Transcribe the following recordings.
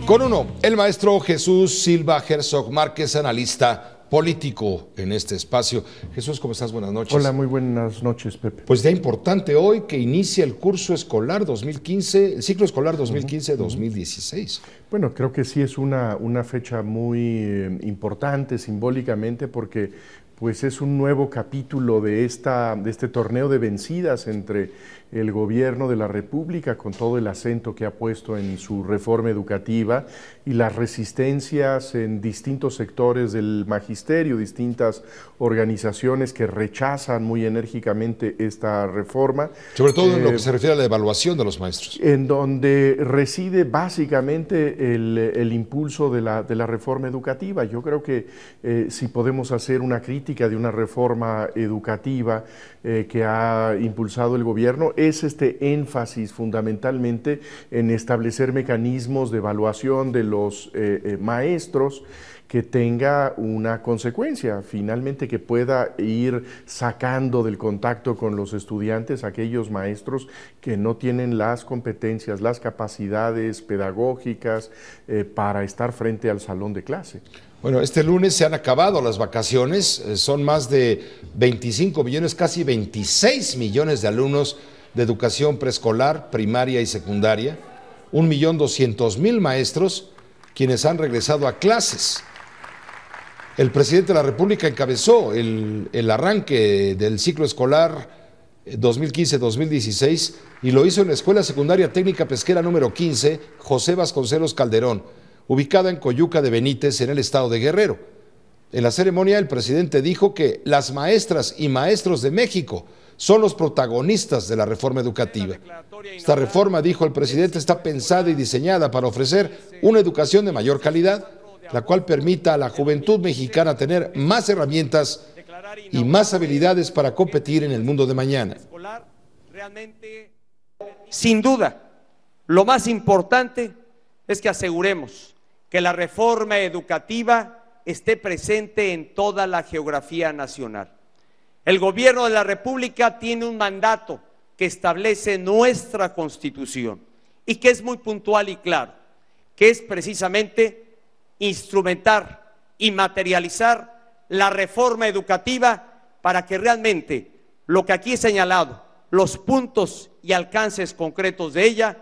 Con uno, el maestro Jesús Silva Herzog Márquez, analista político en este espacio. Jesús, ¿cómo estás? Buenas noches. Hola, muy buenas noches, Pepe. Pues día importante hoy que inicia el curso escolar 2015, el ciclo escolar 2015-2016. Bueno, creo que sí es una fecha muy importante simbólicamente porque pues es un nuevo capítulo de este torneo de vencidas entre el gobierno de la República, con todo el acento que ha puesto en su reforma educativa y las resistencias en distintos sectores del magisterio, distintas organizaciones que rechazan muy enérgicamente esta reforma. Sobre todo en lo que se refiere a la evaluación de los maestros. En donde reside básicamente el impulso de la reforma educativa. Yo creo que si podemos hacer una crítica de una reforma educativa que ha impulsado el gobierno, es este énfasis fundamentalmente en establecer mecanismos de evaluación de los maestros que tenga una consecuencia, finalmente que pueda ir sacando del contacto con los estudiantes aquellos maestros que no tienen las competencias, las capacidades pedagógicas para estar frente al salón de clase. Bueno, este lunes se han acabado las vacaciones, son más de 25 millones, casi 26 millones de alumnos de educación preescolar, primaria y secundaria, 1.200.000 maestros quienes han regresado a clases. El presidente de la República encabezó el arranque del ciclo escolar 2015-2016 y lo hizo en la Escuela Secundaria Técnica Pesquera número 15, José Vasconcelos Calderón, ubicada en Coyuca de Benítez, en el estado de Guerrero. En la ceremonia, el presidente dijo que las maestras y maestros de México son los protagonistas de la reforma educativa. Esta reforma, dijo el presidente, está pensada y diseñada para ofrecer una educación de mayor calidad, la cual permita a la juventud mexicana tener más herramientas y más habilidades para competir en el mundo de mañana. Sin duda, lo más importante es que aseguremos que la reforma educativa esté presente en toda la geografía nacional. El gobierno de la República tiene un mandato que establece nuestra Constitución y que es muy puntual y claro, que es precisamente instrumentar y materializar la reforma educativa para que realmente lo que aquí he señalado, los puntos y alcances concretos de ella,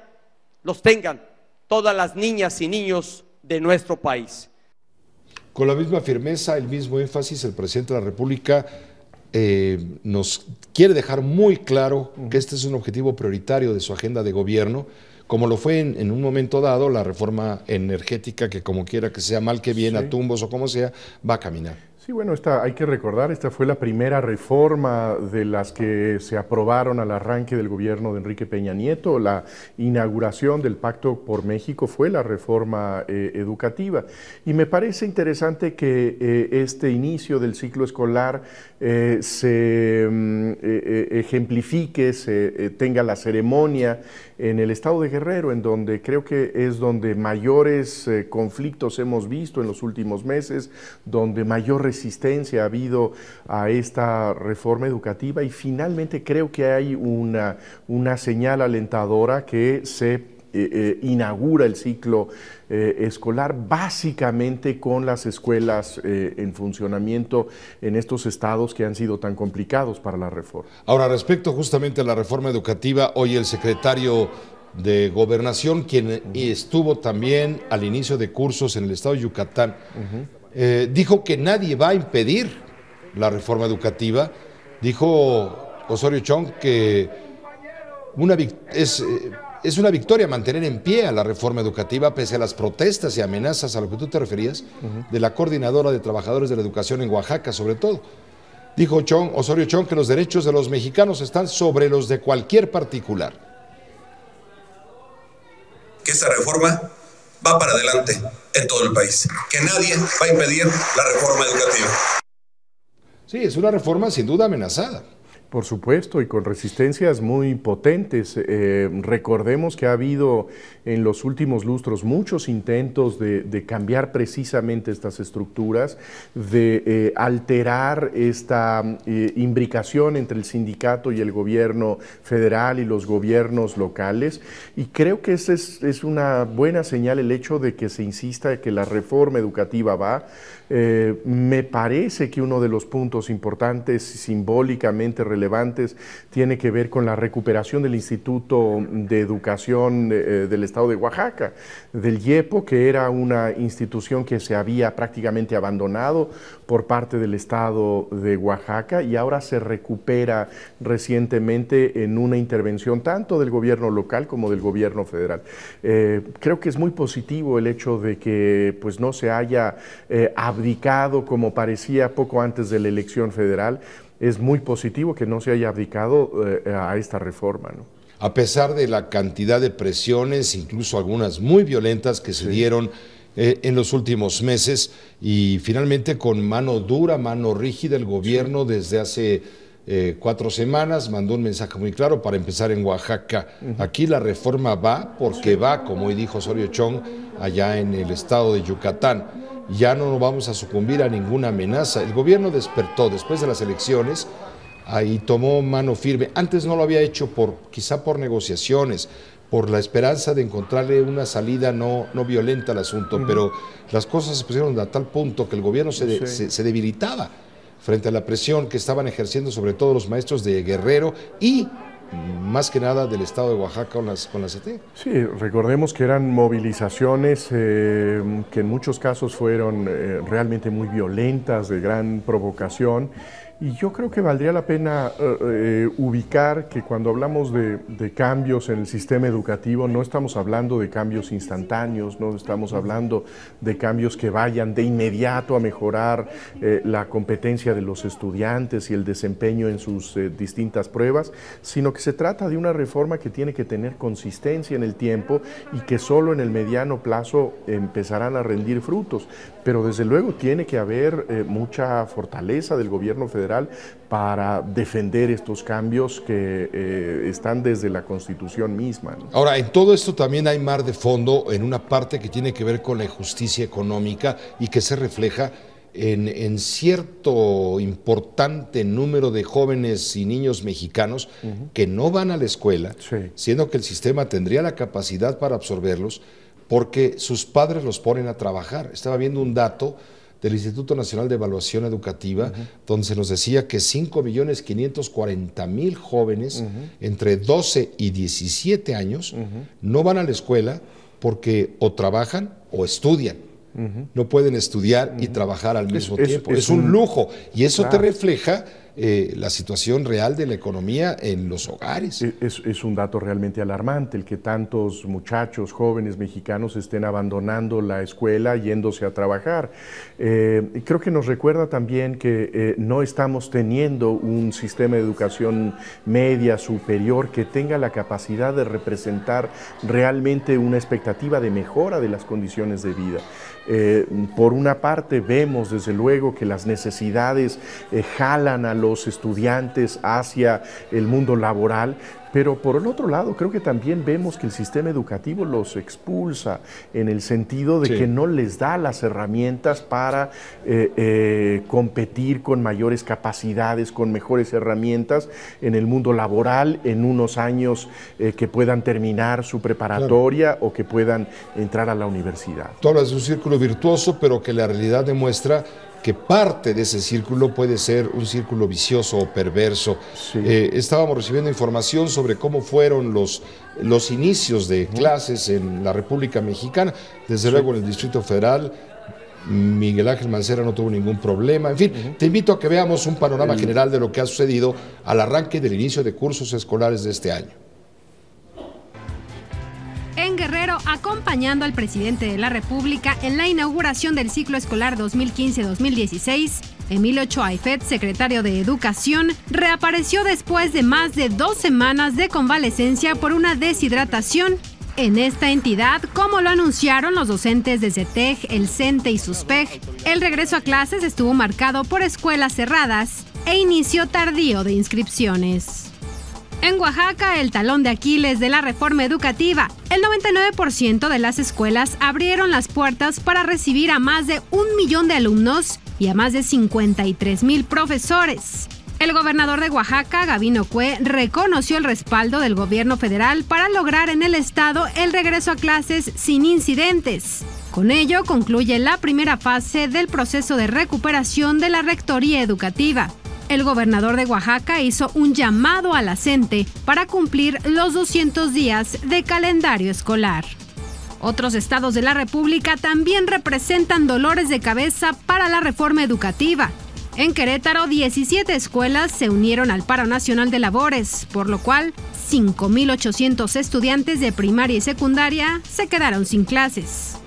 los tengan todas las niñas y niños de nuestro país. Con la misma firmeza, el mismo énfasis, el presidente de la República nos quiere dejar muy claro que este es un objetivo prioritario de su agenda de gobierno, como lo fue en un momento dado la reforma energética, que como quiera que sea, mal que bien, a tumbos o como sea, va a caminar. Sí, bueno, hay que recordar, esta fue la primera reforma de las que se aprobaron al arranque del gobierno de Enrique Peña Nieto. La inauguración del Pacto por México fue la reforma educativa. Y me parece interesante que este inicio del ciclo escolar se ejemplifique, tenga la ceremonia en el estado de Guerrero, en donde creo que es donde mayores conflictos hemos visto en los últimos meses, donde mayor resistencia ha habido a esta reforma educativa, y finalmente creo que hay una señal alentadora que se inaugura el ciclo escolar básicamente con las escuelas en funcionamiento en estos estados que han sido tan complicados para la reforma. Ahora, respecto justamente a la reforma educativa, hoy el secretario de Gobernación, quien estuvo también al inicio de cursos en el estado de Yucatán, dijo que nadie va a impedir la reforma educativa. Dijo Osorio Chong que es una victoria mantener en pie a la reforma educativa pese a las protestas y amenazas a lo que tú te referías, de la Coordinadora de Trabajadores de la Educación en Oaxaca, sobre todo. Dijo Osorio Chong que los derechos de los mexicanos están sobre los de cualquier particular. Que esta reforma va para adelante en todo el país, que nadie va a impedir la reforma educativa. Sí, es una reforma sin duda amenazada. Por supuesto, y con resistencias muy potentes. Recordemos que ha habido en los últimos lustros muchos intentos de cambiar precisamente estas estructuras, de alterar esta imbricación entre el sindicato y el gobierno federal y los gobiernos locales, y creo que esa es una buena señal el hecho de que se insista en que la reforma educativa va. Me parece que uno de los puntos importantes, simbólicamente relevantes, tiene que ver con la recuperación del Instituto de Educación del Estado de Oaxaca, del IEPO, que era una institución que se había prácticamente abandonado por parte del Estado de Oaxaca y ahora se recupera recientemente en una intervención tanto del gobierno local como del gobierno federal. Creo que es muy positivo el hecho de que pues, no se haya abdicado como parecía poco antes de la elección federal. Es muy positivo que no se haya abdicado a esta reforma, ¿no? A pesar de la cantidad de presiones, incluso algunas muy violentas que se dieron en los últimos meses, y finalmente con mano dura, mano rígida, el gobierno desde hace 4 semanas mandó un mensaje muy claro para empezar en Oaxaca. Aquí la reforma va porque va, como hoy dijo Osorio Chong, allá en el estado de Yucatán. Ya no nos vamos a sucumbir a ninguna amenaza. El gobierno despertó después de las elecciones y tomó mano firme. Antes no lo había hecho quizá por negociaciones, por la esperanza de encontrarle una salida no violenta al asunto, pero las cosas se pusieron a tal punto que el gobierno se debilitaba frente a la presión que estaban ejerciendo sobre todo los maestros de Guerrero y más que nada del estado de Oaxaca con la CETEC. Sí, recordemos que eran movilizaciones que en muchos casos fueron realmente muy violentas, de gran provocación. Y yo creo que valdría la pena ubicar que cuando hablamos de cambios en el sistema educativo no estamos hablando de cambios instantáneos, no estamos hablando de cambios que vayan de inmediato a mejorar la competencia de los estudiantes y el desempeño en sus distintas pruebas, sino que se trata de una reforma que tiene que tener consistencia en el tiempo y que solo en el mediano plazo empezarán a rendir frutos. Pero desde luego tiene que haber mucha fortaleza del gobierno federal para defender estos cambios que están desde la Constitución misma, ¿no? Ahora, en todo esto también hay mar de fondo en una parte que tiene que ver con la justicia económica y que se refleja en cierto importante número de jóvenes y niños mexicanos que no van a la escuela, siendo que el sistema tendría la capacidad para absorberlos porque sus padres los ponen a trabajar. Estaba viendo un dato del Instituto Nacional de Evaluación Educativa, donde se nos decía que 5.540.000 jóvenes entre 12 y 17 años no van a la escuela porque o trabajan o estudian. No pueden estudiar y trabajar al mismo tiempo. Es un lujo y eso te refleja la situación real de la economía en los hogares. Es un dato realmente alarmante el que tantos muchachos, jóvenes mexicanos estén abandonando la escuela yéndose a trabajar. Creo que nos recuerda también que no estamos teniendo un sistema de educación media, superior, que tenga la capacidad de representar realmente una expectativa de mejora de las condiciones de vida. Por una parte vemos desde luego que las necesidades jalan a los estudiantes hacia el mundo laboral, pero por el otro lado creo que también vemos que el sistema educativo los expulsa en el sentido de que no les da las herramientas para competir con mayores capacidades, con mejores herramientas en el mundo laboral en unos años que puedan terminar su preparatoria o que puedan entrar a la universidad. Tú hablas de un círculo virtuoso, pero que la realidad demuestra que parte de ese círculo puede ser un círculo vicioso o perverso. Estábamos recibiendo información sobre cómo fueron los inicios de clases en la República Mexicana. Desde luego en el Distrito Federal, Miguel Ángel Mancera no tuvo ningún problema. En fin, te invito a que veamos un panorama general de lo que ha sucedido al arranque del inicio de cursos escolares de este año. En Guerrero, acompañando al presidente de la República en la inauguración del ciclo escolar 2015-2016, Emilio Ochoa Ifet, secretario de Educación, reapareció después de más de 2 semanas de convalecencia por una deshidratación. En esta entidad, como lo anunciaron los docentes de CETEC, el CENTE y SUSPEG, el regreso a clases estuvo marcado por escuelas cerradas e inicio tardío de inscripciones. En Oaxaca, el talón de Aquiles de la reforma educativa, el 99% de las escuelas abrieron las puertas para recibir a más de 1 millón de alumnos y a más de 53,000 profesores. El gobernador de Oaxaca, Gabino Cue, reconoció el respaldo del gobierno federal para lograr en el estado el regreso a clases sin incidentes. Con ello concluye la primera fase del proceso de recuperación de la rectoría educativa. El gobernador de Oaxaca hizo un llamado a la CENTE para cumplir los 200 días de calendario escolar. Otros estados de la República también representan dolores de cabeza para la reforma educativa. En Querétaro, 17 escuelas se unieron al paro nacional de labores, por lo cual 5,800 estudiantes de primaria y secundaria se quedaron sin clases.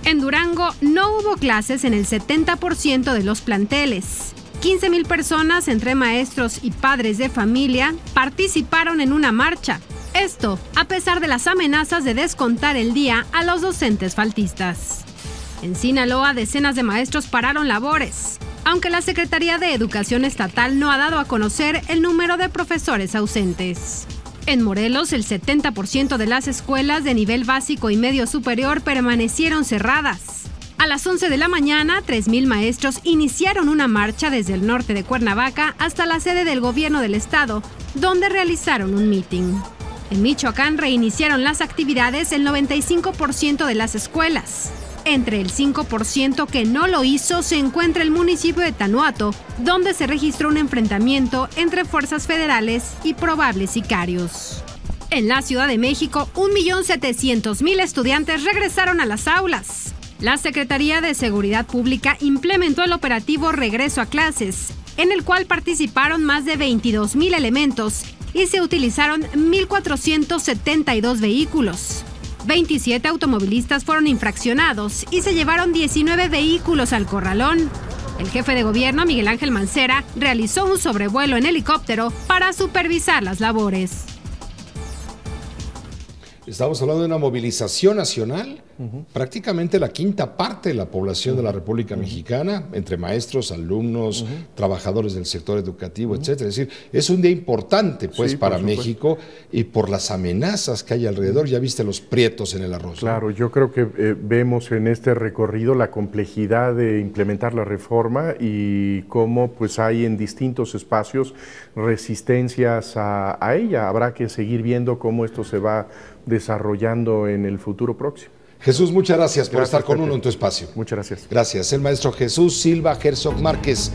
En Durango no hubo clases en el 70% de los planteles. 15,000 personas, entre maestros y padres de familia, participaron en una marcha. Esto, a pesar de las amenazas de descontar el día a los docentes faltistas. En Sinaloa, decenas de maestros pararon labores, aunque la Secretaría de Educación Estatal no ha dado a conocer el número de profesores ausentes. En Morelos, el 70% de las escuelas de nivel básico y medio superior permanecieron cerradas. A las 11 de la mañana, 3,000 maestros iniciaron una marcha desde el norte de Cuernavaca hasta la sede del gobierno del estado, donde realizaron un mitin. En Michoacán reiniciaron las actividades el 95% de las escuelas. Entre el 5% que no lo hizo se encuentra el municipio de Tanuato, donde se registró un enfrentamiento entre fuerzas federales y probables sicarios. En la Ciudad de México, 1,700,000 estudiantes regresaron a las aulas. La Secretaría de Seguridad Pública implementó el operativo Regreso a Clases, en el cual participaron más de 22,000 elementos y se utilizaron 1,472 vehículos. 27 automovilistas fueron infraccionados y se llevaron 19 vehículos al corralón. El jefe de gobierno, Miguel Ángel Mancera, realizó un sobrevuelo en helicóptero para supervisar las labores. Estamos hablando de una movilización nacional, prácticamente la quinta parte de la población de la República Mexicana, entre maestros, alumnos, trabajadores del sector educativo, etcétera. Es decir, es un día importante pues para México y por las amenazas que hay alrededor. Ya viste los prietos en el arroz. Claro, yo creo que vemos en este recorrido la complejidad de implementar la reforma y cómo pues hay en distintos espacios resistencias a ella. Habrá que seguir viendo cómo esto se va desarrollando en el futuro próximo. Jesús, muchas gracias por estar con uno en tu espacio. Muchas gracias. Gracias. El maestro Jesús Silva Herzog Márquez.